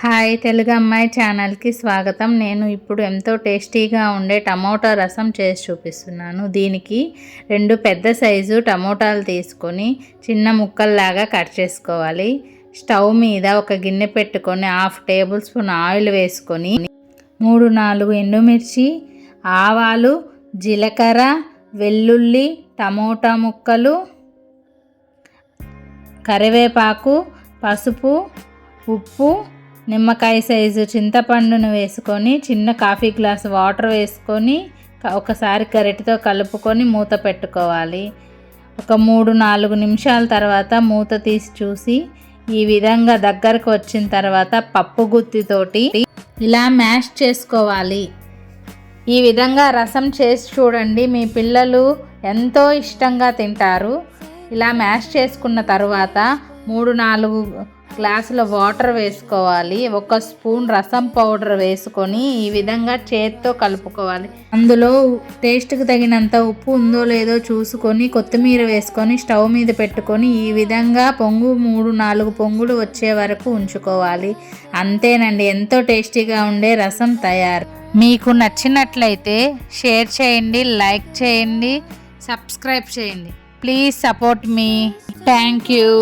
Hi Telugu అమ్మాయి ఛానల్కి స్వాగతం. నేను ఇప్పుడు ఎంతో టేస్టీగా ఉండే టమోటా రసం చేసి చూపిస్తున్నాను. దీనికి 2 పెద్ద సైజు టమోటాలు తీసుకొని చిన్న ముక్కల్లాగా కట్ చేసుకోవాలి. స్టవ్ మీద ఒక గిన్నె పెట్టుకొని 1/2 టేబుల్ స్పూన్ ఆయిల్ వేసుకొని 3-4 ఎండుమిర్చి, ఆవాలు, జీలకర్ర, వెల్లుల్లి, టమోటా ముక్కలు, కరివేపాకు, పసుపు, ఉప్పు, నిమ్మకాయ సైజు చింతపండును వేసుకొని చిన్న కాఫీ గ్లాస్ వాటర్ వేసుకొని ఒకసారి గరిటెతో కలుపుకొని మూత పెట్టుకోవాలి. ఒక 3-4 నిమిషాల తర్వాత మూత తీసి చూసి ఈ విధంగా దగ్గరకు వచ్చిన తర్వాత పప్పు గుత్తితోటి ఇలా మ్యాష్ చేసుకోవాలి. ఈ విధంగా రసం చేసి చూడండి, మీ పిల్లలు ఎంతో ఇష్టంగా తింటారు. ఇలా మ్యాష్ చేసుకున్న తర్వాత 3-4 గ్లాసుల వాటర్ వేసుకోవాలి. 1 స్పూన్ రసం పౌడర్ వేసుకొని ఈ విధంగా చేత్తో కలుపుకోవాలి. అందులో టేస్ట్కి తగినంత ఉప్పు ఉందో లేదో చూసుకొని కొత్తిమీర వేసుకొని స్టవ్ మీద పెట్టుకొని ఈ విధంగా 3-4 పొంగులు వచ్చే వరకు ఉంచుకోవాలి. అంతేనండి, ఎంతో టేస్టీగా ఉండే రసం తయారు. మీకు నచ్చినట్లయితే షేర్ చేయండి, లైక్ చేయండి, సబ్స్క్రైబ్ చేయండి. Please support me. Thank you.